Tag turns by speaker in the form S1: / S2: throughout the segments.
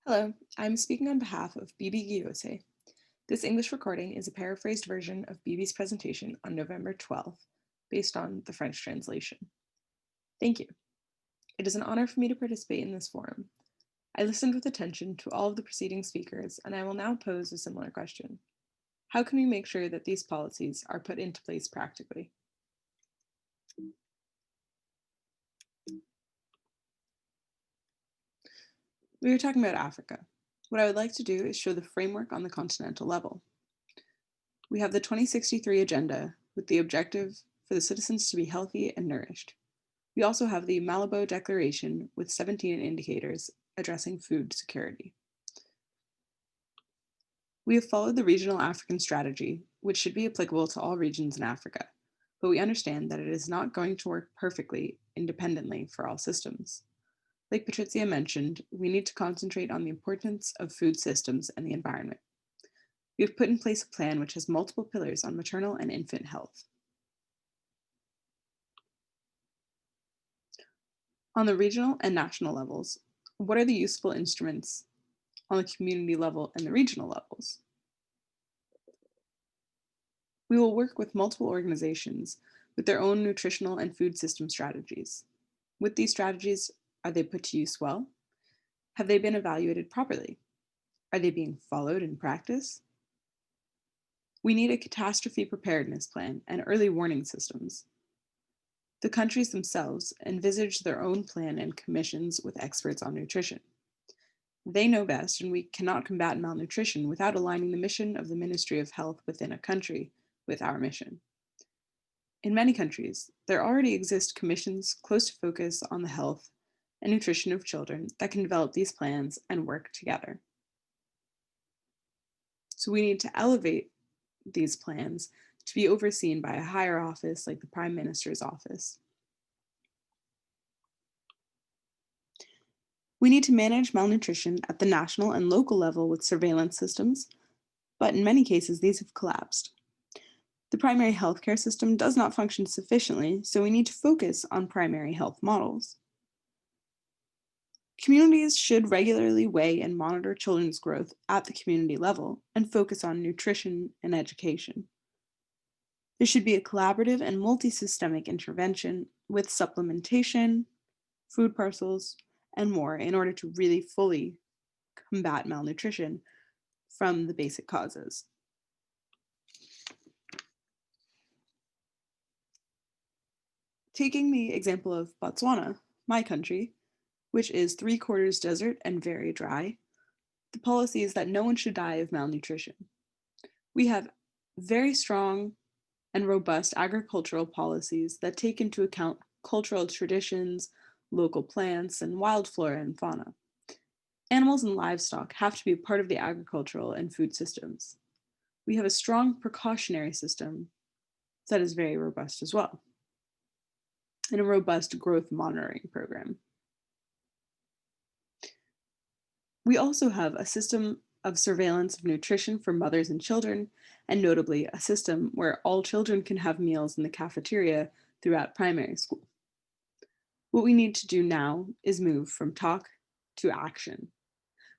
S1: Hello, I'm speaking on behalf of Bibi Giyose. This English recording is a paraphrased version of Bibi's presentation on November 12th, based on the French translation. Thank you. It is an honor for me to participate in this forum. I listened with attention to all of the preceding speakers, and I will now pose a similar question. How can we make sure that these policies are put into place practically? We were talking about Africa. What I would like to do is show the framework on the continental level. We have the 2063 agenda with the objective for the citizens to be healthy and nourished. We also have the Malabo Declaration with 17 indicators addressing food security. We have followed the regional African strategy, which should be applicable to all regions in Africa, but we understand that it is not going to work perfectly independently for all systems. Like Patrizia mentioned, we need to concentrate on the importance of food systems and the environment. We have put in place a plan which has multiple pillars on maternal and infant health. On the regional and national levels, what are the useful instruments on the community level and the regional levels? We will work with multiple organizations with their own nutritional and food system strategies. With these strategies, are they put to use well? Have they been evaluated properly? Are they being followed in practice? We need a catastrophe preparedness plan and early warning systems. The countries themselves envisage their own plan and commissions with experts on nutrition. They know best, and we cannot combat malnutrition without aligning the mission of the Ministry of Health within a country with our mission. In many countries, there already exist commissions close to focus on the health and nutrition of children that can develop these plans and work together. So we need to elevate these plans to be overseen by a higher office like the Prime Minister's office. We need to manage malnutrition at the national and local level with surveillance systems, but in many cases these have collapsed. The primary healthcare system does not function sufficiently, so we need to focus on primary health models. Communities should regularly weigh and monitor children's growth at the community level and focus on nutrition and education. There should be a collaborative and multi-systemic intervention with supplementation, food parcels, and more in order to really fully combat malnutrition from the basic causes. Taking the example of Botswana, my country, which is 3/4 desert and very dry, the policy is that no one should die of malnutrition. We have very strong and robust agricultural policies that take into account cultural traditions, local plants, and wild flora and fauna. Animals and livestock have to be part of the agricultural and food systems. We have a strong precautionary system that is very robust as well, and a robust growth monitoring program. We also have a system of surveillance of nutrition for mothers and children, and notably a system where all children can have meals in the cafeteria throughout primary school. What we need to do now is move from talk to action.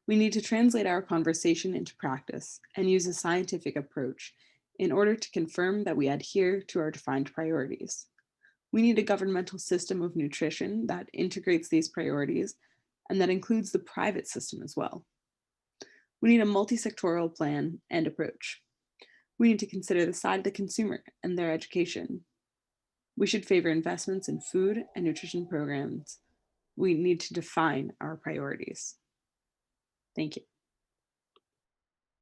S1: We need to translate our conversation into practice and use a scientific approach in order to confirm that we adhere to our defined priorities. We need a governmental system of nutrition that integrates these priorities and that includes the private system as well. We need a multi-sectoral plan and approach. We need to consider the side of the consumer and their education. We should favor investments in food and nutrition programs. We need to define our priorities. Thank you.